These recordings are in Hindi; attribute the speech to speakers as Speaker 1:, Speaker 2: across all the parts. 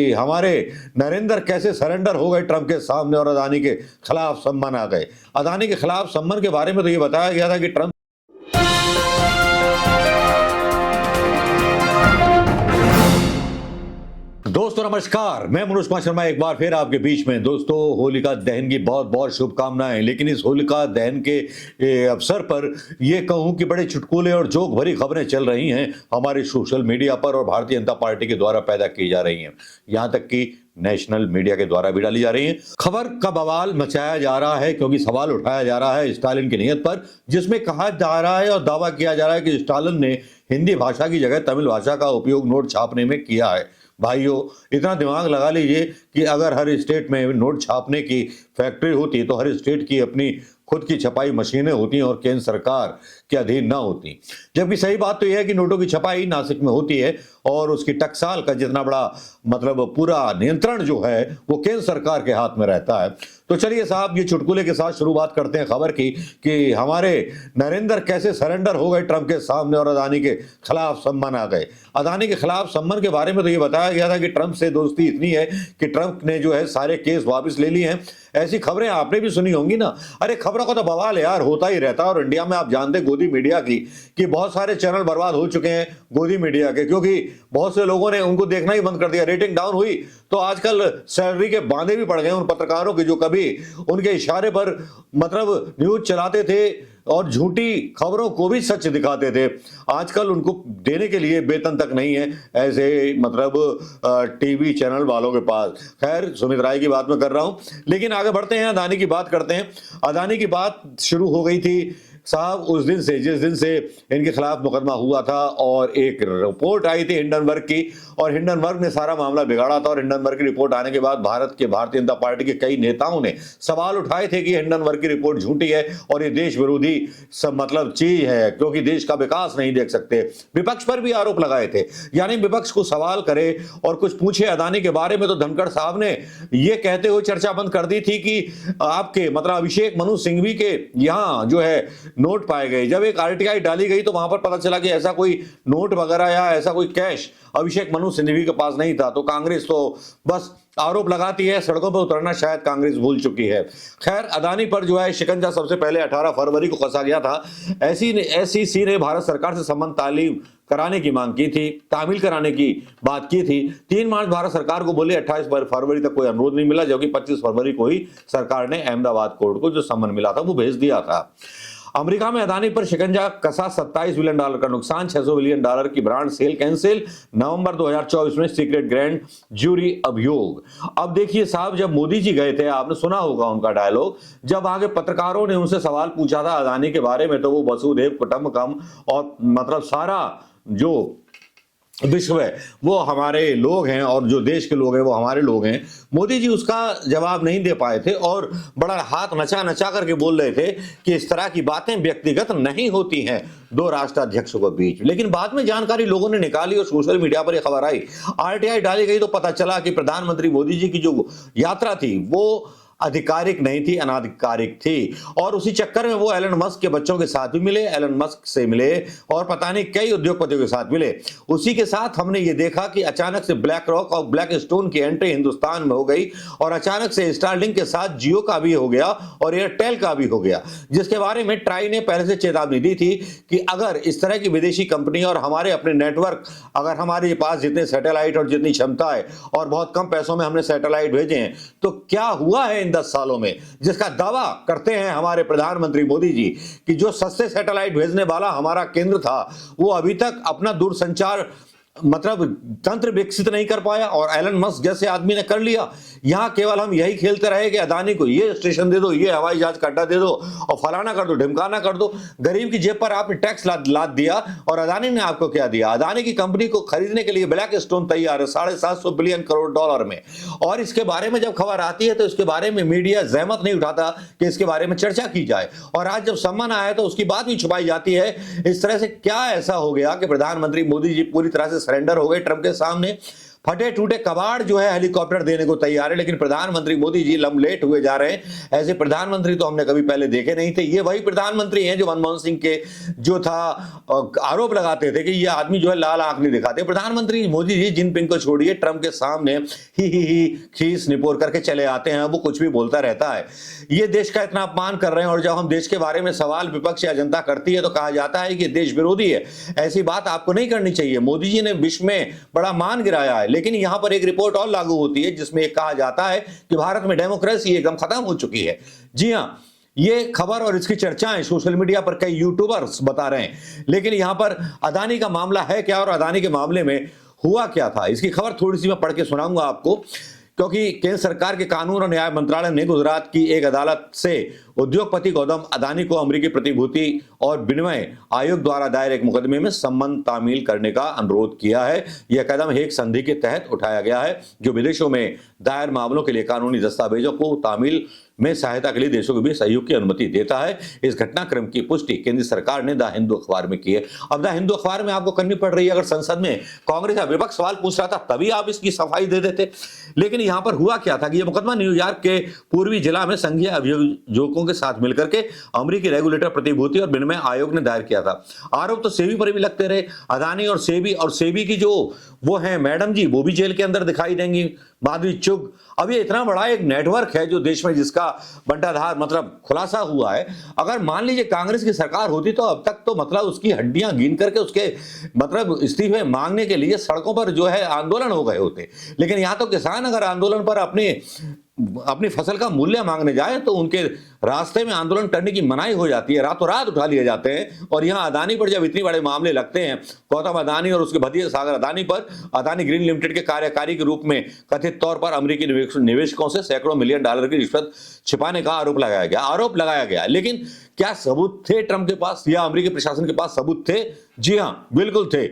Speaker 1: कि हमारे नरेंद्र कैसे सरेंडर हो गए ट्रंप के सामने और अदानी के खिलाफ सम्मन आ गए। अदानी के खिलाफ सम्मन के बारे में तो ये बताया गया था कि ट्रंप दोस्तों नमस्कार, मैं मनोज कुमार शर्मा एक बार फिर आपके बीच में। दोस्तों, होलिका दहन की बहुत बहुत शुभकामनाएं। लेकिन इस होलिका दहन के अवसर पर ये कहूं कि बड़े चुटकुले और जोक भरी खबरें चल रही हैं हमारे सोशल मीडिया पर और भारतीय जनता पार्टी के द्वारा पैदा की जा रही हैं, यहां तक कि नेशनल मीडिया के द्वारा भी डाली जा रही हैं। खबर का बवाल मचाया जा रहा है क्योंकि सवाल उठाया जा रहा है स्टालिन की नीयत पर, जिसमें कहा जा रहा है और दावा किया जा रहा है कि स्टालिन ने हिंदी भाषा की जगह तमिल भाषा का उपयोग नोट छापने में किया है। भाइयों, इतना दिमाग लगा लीजिए कि अगर हर स्टेट में नोट छापने की फैक्ट्री होती तो हर स्टेट की अपनी खुद की छपाई मशीनें होती और केंद्र सरकार के अधीन ना होती। जबकि सही बात तो यह है कि नोटों की छपाई नासिक में होती है और उसकी टकसाल का जितना बड़ा पूरा नियंत्रण जो है वो केंद्र सरकार के हाथ में रहता है। तो चलिए साहब, ये चुटकुले के साथ शुरुआत करते हैं खबर की कि हमारे नरेंद्र कैसे सरेंडर हो गए ट्रंप के सामने और अदानी के खिलाफ सम्मन आ गए। अदानी के खिलाफ सम्मन के बारे में तो ये बताया गया था कि ट्रंप से दोस्ती इतनी है कि ट्रंप ने जो है सारे केस वापस ले लिए हैं। ऐसी खबरें आपने भी सुनी होंगी ना। अरे खबरों का तो बवाल यार होता ही रहता है। और इंडिया में आप जानते गोदी मीडिया की कि बहुत सारे चैनल बर्बाद हो चुके हैं गोदी मीडिया के, क्योंकि बहुत से लोगों ने उनको देखना ही बंद कर दिया। रेटिंग डाउन हुई तो आजकल सैलरी के बांधे भी पड़ गए उन पत्रकारों के जो कभी उनके इशारे पर न्यूज चलाते थे और झूठी खबरों को भी सच दिखाते थे। आजकल उनको देने के लिए वेतन तक नहीं है ऐसे टीवी चैनल वालों के पास। खैर, सुमित राय की बात मैं कर रहा हूं, लेकिन आगे बढ़ते हैं, अदानी की बात करते हैं। अदानी की बात शुरू हो गई थी साहब उस दिन से जिस दिन से इनके खिलाफ मुकदमा हुआ था और एक रिपोर्ट आई थी हिंडनबर्ग की, और हिंडनबर्ग ने सारा मामला बिगाड़ा था। और हिंडनबर्ग की रिपोर्ट आने के बाद भारतीय जनता पार्टी के कई नेताओं ने सवाल उठाए थे कि हिंडनबर्ग की रिपोर्ट झूठी है और ये देश विरोधी चीज है क्योंकि देश का विकास नहीं देख सकते। विपक्ष पर भी आरोप लगाए थे, यानी विपक्ष को सवाल करे और कुछ पूछे अदानी के बारे में। तो धनखड़ साहब ने यह कहते हुए चर्चा बंद कर दी थी कि आपके अभिषेक मनु सिंघवी के यहां जो है नोट पाए गए। जब एक आरटीआई डाली गई तो वहां पर पता चला कि ऐसा कोई नोट वगैरह या ऐसा कोई कैश अभिषेक मनु सिंघवी के पास नहीं था। तो कांग्रेस तो बस आरोप लगाती है, सड़कों पर उतरना शायद कांग्रेस भूल चुकी है। खैर, अदानी पर जो है शिकंजा सबसे पहले 18 फरवरी को कसा गया था। एसईसी ने भारत सरकार से संबंध तामील कराने की मांग की थी, तामील कराने की बात की थी। 3 मार्च भारत सरकार को बोले 28 फरवरी तक कोई अनुरोध नहीं मिला, जबकि 25 फरवरी को ही सरकार ने अहमदाबाद कोर्ट को जो सम्मन मिला था वो भेज दिया था। अमेरिका में अदानी पर शिकंजा कसा, $27 बिलियन का नुकसान, $600 बिलियन की ब्रांड सेल कैंसिल, नवंबर 2024 में सीक्रेट ग्रैंड जूरी अभियोग। अब देखिए साहब, जब मोदी जी गए थे, आपने सुना होगा उनका डायलॉग, जब आगे पत्रकारों ने उनसे सवाल पूछा था अदानी के बारे में, तो वो वसुधैव कुटुंबकम और सारा जो विश्व है वो हमारे लोग हैं और जो देश के लोग हैं वो हमारे लोग हैं। मोदी जी उसका जवाब नहीं दे पाए थे और बड़ा हाथ नचा नचा करके बोल रहे थे कि इस तरह की बातें व्यक्तिगत नहीं होती हैं दो राष्ट्राध्यक्षों के बीच। लेकिन बाद में जानकारी लोगों ने निकाली और सोशल मीडिया पर यह खबर आई, आरटीआई डाली गई तो पता चला कि प्रधानमंत्री मोदी जी की जो यात्रा थी वो आधिकारिक नहीं थी, अनाधिकारिक थी। और उसी चक्कर में वो एलन मस्क के बच्चों के साथ भी मिले, एलन मस्क से मिले और पता नहीं कई उद्योगपतियों के साथ मिले। उसी के साथ हमने ये देखा कि अचानक से ब्लैक रॉक और ब्लैक स्टोन की एंट्री हिंदुस्तान में हो गई और अचानक से स्टारलिंक के साथ जियो का भी हो गया और एयरटेल का भी हो गया, जिसके बारे में ट्राई ने पहले से चेतावनी दी थी कि अगर इस तरह की विदेशी कंपनी और हमारे अपने नेटवर्क, अगर हमारे पास जितने सैटेलाइट और जितनी क्षमता है और बहुत कम पैसों में हमने सैटेलाइट भेजे हैं, तो क्या हुआ है 10 सालों में, जिसका दावा करते हैं हमारे प्रधानमंत्री मोदी जी कि जो सस्ते सैटेलाइट भेजने वाला हमारा केंद्र था वो अभी तक अपना दूरसंचार तंत्र विकसित नहीं कर पाया और एलन मस्क जैसे आदमी ने कर लिया। यहां केवल हम यही खेलते रहे कि अदानी को ये स्टेशन दे दो, ये हवाई जहाज का अड्डा दे दो और फलाना कर दो, ढिमकाना कर दो। गरीब की जेब पर आपने टैक्स लाद दिया और अदानी ने आपको क्या दिया? अदानी की कंपनी को खरीदने के लिए ब्लैक स्टोन तैयार है $750 बिलियन करोड़ में। और इसके बारे में जब खबर आती है तो इसके बारे में मीडिया जहमत नहीं उठाता कि इसके बारे में चर्चा की जाए। और आज जब सम्मान आया तो उसकी बात भी छुपाई जाती है। इस तरह से क्या ऐसा हो गया कि प्रधानमंत्री मोदी जी पूरी तरह से सरेंडर हो गए ट्रंप के सामने? फटे टूटे कबाड़ जो है हेलीकॉप्टर देने को तैयार है, लेकिन प्रधानमंत्री मोदी जी लमलेट हुए जा रहे हैं। ऐसे प्रधानमंत्री तो हमने कभी पहले देखे नहीं थे। ये वही प्रधानमंत्री हैं जो मनमोहन सिंह के जो था आरोप लगाते थे कि ये आदमी जो है लाल आंख नहीं दिखाते। प्रधानमंत्री मोदी जी जिनपिंग को छोड़िए, ट्रंप के सामने ही खीस निपोर करके चले आते हैं, वो कुछ भी बोलता रहता है। ये देश का इतना अपमान कर रहे हैं, और जब हम देश के बारे में सवाल विपक्ष या जनता करती है तो कहा जाता है कि देश विरोधी है। ऐसी बात आपको नहीं करनी चाहिए। मोदी जी ने विश्व में बड़ा मान गिराया है, लेकिन यहां पर एक रिपोर्ट और लागू होती है जिसमें कहा जाता है कि भारत में डेमोक्रेसी एकदम खत्म हो चुकी है। जी हां, ये खबर और इसकी चर्चाएं सोशल मीडिया पर कई यूट्यूबर्स बता रहे हैं, लेकिन यहां पर अदानी का मामला है क्या और अदानी के मामले में हुआ क्या था, इसकी खबर थोड़ी सी मैं पढ़ के सुनाऊंगा आपको। क्योंकि केंद्र सरकार के कानून और न्याय मंत्रालय ने गुजरात की एक अदालत से उद्योगपति गौतम अदानी को अमेरिकी प्रतिभूति और विनिमय आयोग द्वारा दायर एक मुकदमे में संबंध तामील करने का अनुरोध किया है। यह कदम हेग संधि के तहत उठाया गया है, जो विदेशों में दायर मामलों के लिए कानूनी दस्तावेजों को तामील में सहायता के लिए देशों के बीच सहयोग की अनुमति देता है। इस घटनाक्रम की पुष्टि केंद्र सरकार ने द हिंदू अखबार में की है। अब द हिंदू अखबार में आपको करनी पड़ रही है, अगर संसद में कांग्रेस का विपक्ष सवाल पूछ रहा था तभी आप इसकी सफाई दे देते। लेकिन यहां पर हुआ क्या था कि यह मुकदमा न्यूयॉर्क के पूर्वी जिला में संघीय अभियोजकों के साथ मिलकर के अमेरिकी रेगुलेटर प्रतिभूति और विनिमय आयोग ने दायर किया था। आरोप तो सेबी पर भी लगते रहे। अदानी और सेबी की जो वो है मैडम जी, वो भी जेल के अंदर दिखाई देंगी, माधवी चुग। अब ये इतना बड़ा एक नेटवर्क है जो देश में जिसका बंटाधार मतलब खुलासा हुआ है। अगर मान लीजिए कांग्रेस की सरकार होती तो अब तक तो मतलब उसकी हड्डियां गिन करके उसके मतलब इस्तीफे मांगने के लिए सड़कों पर जो है आंदोलन हो गए होते। लेकिन यहां तो किसान अगर आंदोलन पर अपनी फसल का मूल्य मांगने जाए तो उनके रास्ते में आंदोलन करने की मनाही हो जाती है, रातों रात उठा लिए जाते हैं। और यहां अदानी पर जब इतने बड़े मामले लगते हैं, गौतम अदानी और उसके भतीजे सागर अदानी पर, अदानी ग्रीन लिमिटेड के कार्यकारी के रूप में कथित तौर पर अमेरिकी निवेशकों से सैकड़ों मिलियन डॉलर की रिश्वत छिपाने का आरोप लगाया गया। लेकिन क्या सबूत थे ट्रंप के पास या अमेरिकी प्रशासन के पास सबूत थे? जी हां, बिल्कुल थे।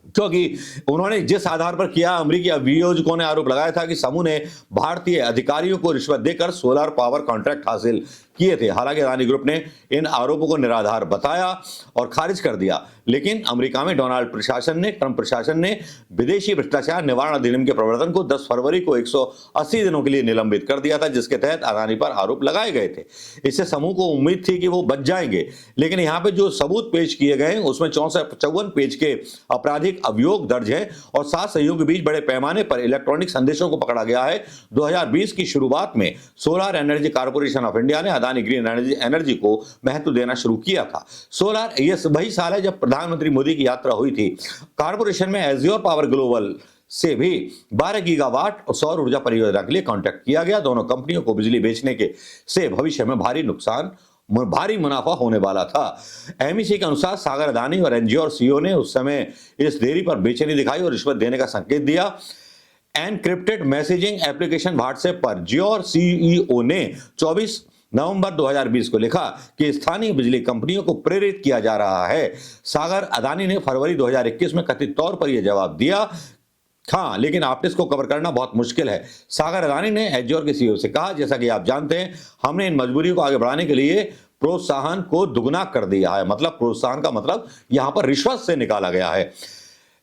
Speaker 1: क्योंकि उन्होंने जिस आधार पर किया, अमेरिकी अभियोजकों ने आरोप लगाया था कि समूह ने भारतीय अधिकारियों को रिश्वत देकर सोलर पावर कॉन्ट्रैक्ट हासिल किए थे। हालांकि अदानी ग्रुप ने इन आरोपों को निराधार बताया और खारिज कर दिया। लेकिन अमेरिका में ट्रंप प्रशासन ने विदेशी भ्रष्टाचार निवारण अधिनियम के प्रवर्तन को 10 फरवरी को 180 दिनों के लिए निलंबित कर दिया था, जिसके तहत अदानी पर आरोप लगाए गए थे। इससे समूह को उम्मीद थी कि वो बच जाएंगे। लेकिन यहाँ पे जो सबूत पेश किए गए उसमें 54 पेज के आपराधिक अभियोग दर्ज है और 7 सहयोग के बीच बड़े पैमाने पर इलेक्ट्रॉनिक संदेशों को पकड़ा गया है। 2020 की शुरुआत में solar energy corporation of India ने अदानी ग्रीन एनर्जी को महत्व देना शुरू किया था। सोलर ये वही साल है जब प्रधानमंत्री मोदी की यात्रा हुई थी। कॉर्पोरेशन में एज्योर पावर ग्लोबल से भी 12 गीगावाट और सौर ऊर्जा परियोजना के लिए कॉन्ट्रैक्ट किया गया। दोनों कंपनियों को बिजली बेचने के से भविष्य में भारी मुनाफा होने वाला था। एमईसी के अनुसार सागर अदानी और एनजीओ सीईओ ने उस समय इस देरी पर बेचैनी दिखाई और रिश्वत देने का संकेत दिया। एनक्रिप्टेड मैसेजिंग एप्लीकेशन व्हाट्सएप पर जियोर सीईओ ने 24 नवंबर 2020 को लिखा कि स्थानीय बिजली कंपनियों को प्रेरित किया जा रहा है। सागर अदानी ने फरवरी 2021 में कथित तौर पर यह जवाब दिया, हाँ, लेकिन आपने इसको कवर करना बहुत मुश्किल है। सागर अदानी ने एज्योर के सीईओ से कहा, जैसा कि आप जानते हैं, हमने इन मजबूरियों को आगे बढ़ाने के लिए प्रोत्साहन को दुगना कर दिया है। मतलब प्रोत्साहन का मतलब यहां पर रिश्वत से निकाला गया है।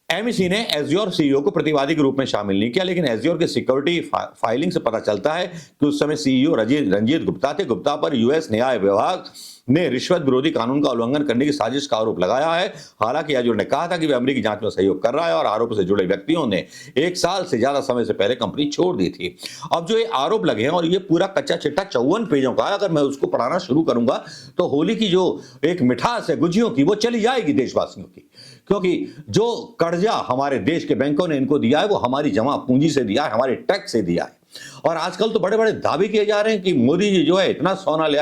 Speaker 1: एमईसी ने एज्योर सीईओ को प्रतिवादी के रूप में शामिल नहीं किया, लेकिन एज्योर के सिक्योरिटी फाइलिंग से पता चलता है कि उस समय सीईओ रंजीत गुप्ता थे। गुप्ता पर यूएस न्याय विभाग ने रिश्वत विरोधी कानून का उल्लंघन करने की साजिश का आरोप लगाया है। हालांकि एज्योर ने कहा था कि वह अमेरिकी जांच में सहयोग कर रहा है और आरोप से जुड़े व्यक्तियों ने 1 साल से ज्यादा समय से पहले कंपनी छोड़ दी थी। अब जो ये आरोप लगे हैं और ये पूरा कच्चा चिट्ठा 54 पेजों का है, अगर मैं उसको पढ़ाना शुरू करूंगा तो होली की जो एक मिठास है गुजियों की, वो चली जाएगी देशवासियों की। क्योंकि जो कर्जा हमारे देश के बैंकों ने इनको दिया है वो हमारी जमा पूंजी से दिया है, हमारे टैक्स से दिया है। और आजकल तो बड़े बड़े दावे किए जा रहे हैं कि मोदी जी जो है इतना सोना ले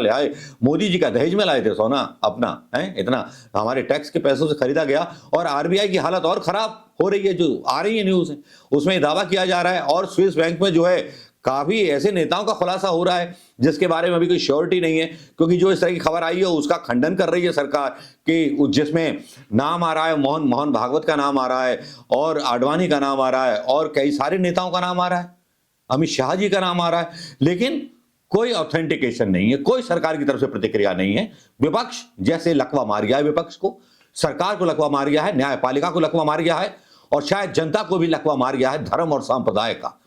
Speaker 1: आए, मोदी जी का दहेज में लाए थे सोना अपना, है इतना हमारे टैक्स के पैसों से खरीदा गया। और आरबीआई की हालत और खराब हो रही है, जो आ रही है न्यूज है उसमें दावा किया जा रहा है। और स्विस बैंक में जो है काफी ऐसे नेताओं का खुलासा हो रहा है जिसके बारे में अभी कोई श्योरिटी नहीं है, क्योंकि जो इस तरह की खबर आई है उसका खंडन कर रही है सरकार कि जिसमें नाम आ रहा है मोहन भागवत का नाम आ रहा है और आडवाणी का नाम आ रहा है और कई सारे नेताओं का नाम आ रहा है, अमित शाह जी का नाम आ रहा है, लेकिन कोई ऑथेंटिकेशन नहीं है, कोई सरकार की तरफ से प्रतिक्रिया नहीं है। विपक्ष जैसे लकवा मार गया है, विपक्ष को, सरकार को लकवा मार गया है, न्यायपालिका को लकवा मार गया है। और शायद जनता को भी लकवा मार गया है धर्म और संप्रदाय का।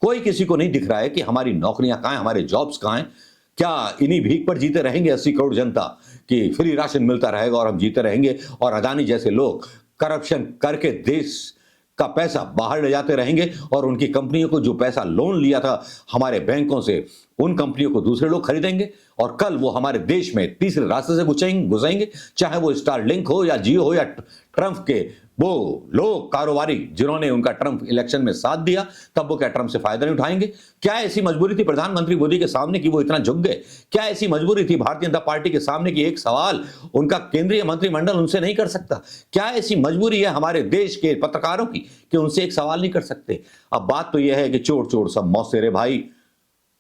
Speaker 1: कोई किसी को नहीं दिख रहा है कि हमारी नौकरियां कहां हैं, हमारे जॉब्स कहां हैं। क्या इन्हीं भीख पर जीते रहेंगे 80 करोड़ जनता कि फ्री राशन मिलता रहेगा और हम जीते रहेंगे, और अदानी जैसे लोग करप्शन करके देश का पैसा बाहर ले जाते रहेंगे, और उनकी कंपनियों को जो पैसा लोन लिया था हमारे बैंकों से, उन कंपनियों को दूसरे लोग खरीदेंगे और कल वो हमारे देश में तीसरे रास्ते से घुसेंगे, चाहे वो स्टारलिंक हो या जियो हो या ट्रंप के वो लोग कारोबारी जिन्होंने उनका ट्रंप इलेक्शन में साथ दिया, तब वो क्या ट्रंप से फायदा नहीं उठाएंगे? क्या ऐसी मजबूरी थी प्रधानमंत्री मोदी के सामने कि वो इतना झुक गए? क्या ऐसी मजबूरी थी भारतीय जनता पार्टी के सामने कि एक सवाल उनका केंद्रीय मंत्रिमंडल उनसे नहीं कर सकता? क्या ऐसी मजबूरी है हमारे देश के पत्रकारों की कि उनसे एक सवाल नहीं कर सकते? अब बात तो यह है कि चोर चोर सब मौसेरे भाई,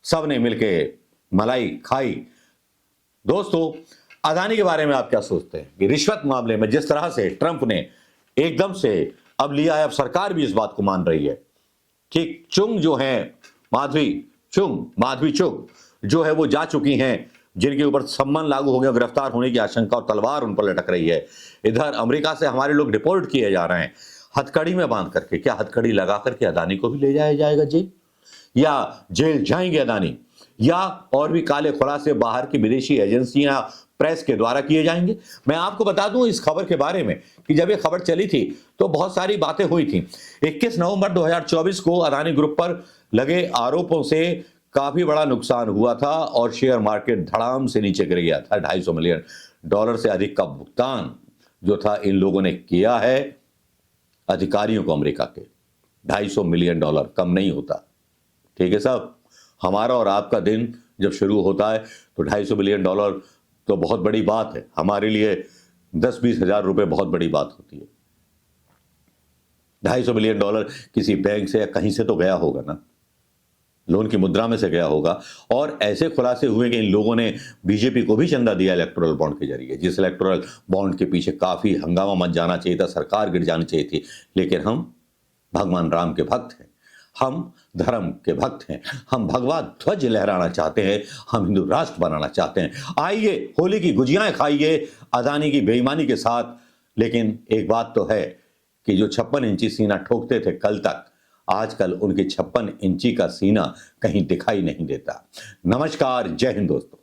Speaker 1: सबने मिलके मलाई खाई। दोस्तों, अदानी के बारे में आप क्या सोचते हैं कि रिश्वत मामले में जिस तरह से ट्रंप ने एकदम से अब लिया है, अब सरकार भी इस बात को मान रही है कि चुंग जो है माधवी चुंग जो है वो जा चुकी हैं, जिनके ऊपर सम्मन लागू हो गया, गिरफ्तार होने की आशंका और तलवार उन पर लटक रही है। इधर अमेरिका से हमारे लोग डिपोर्ट किए जा रहे हैं हथकड़ी में बांध करके। क्या हथकड़ी लगा करके अदानी को भी ले जाया जाएगा जेल, या जेल जाएंगे अदानी, या और भी काले खुलासे बाहर की विदेशी एजेंसियां प्रेस के द्वारा किए जाएंगे? मैं आपको बता दूं इस खबर के बारे में कि जब ये खबर चली थी तो बहुत सारी बातें हुई थी। 21 नवंबर 2024 को अदानी ग्रुप पर लगे आरोपों से काफी बड़ा नुकसान हुआ था और शेयर मार्केट धड़ाम से नीचे गिर गया था। $250 मिलियन से अधिक का भुगतान जो था इन लोगों ने किया है अधिकारियों को अमेरिका के। $250 मिलियन कम नहीं होता, ठीक है साहब। हमारा और आपका दिन जब शुरू होता है तो $250 मिलियन तो बहुत बड़ी बात है हमारे लिए। 10-20 हजार रुपए बहुत बड़ी बात होती है। $250 मिलियन किसी बैंक से या कहीं से तो गया होगा ना, लोन की मुद्रा में से गया होगा। और ऐसे खुलासे हुए कि इन लोगों ने बीजेपी को भी चंदा दिया इलेक्टोरल बॉन्ड के जरिए, जिस इलेक्टोरल बॉन्ड के पीछे काफी हंगामा मच जाना चाहिए था, सरकार गिर जानी चाहिए थी। लेकिन हम भगवान राम के भक्त हैं, हम धर्म के भक्त हैं, हम भगवा ध्वज लहराना चाहते हैं, हम हिंदू राष्ट्र बनाना चाहते हैं। आइए होली की गुजियाएं खाइए अदानी की बेईमानी के साथ। लेकिन एक बात तो है कि जो 56 इंची सीना ठोकते थे कल तक, आजकल उनके 56 इंची का सीना कहीं दिखाई नहीं देता। नमस्कार, जय हिंद दोस्तों।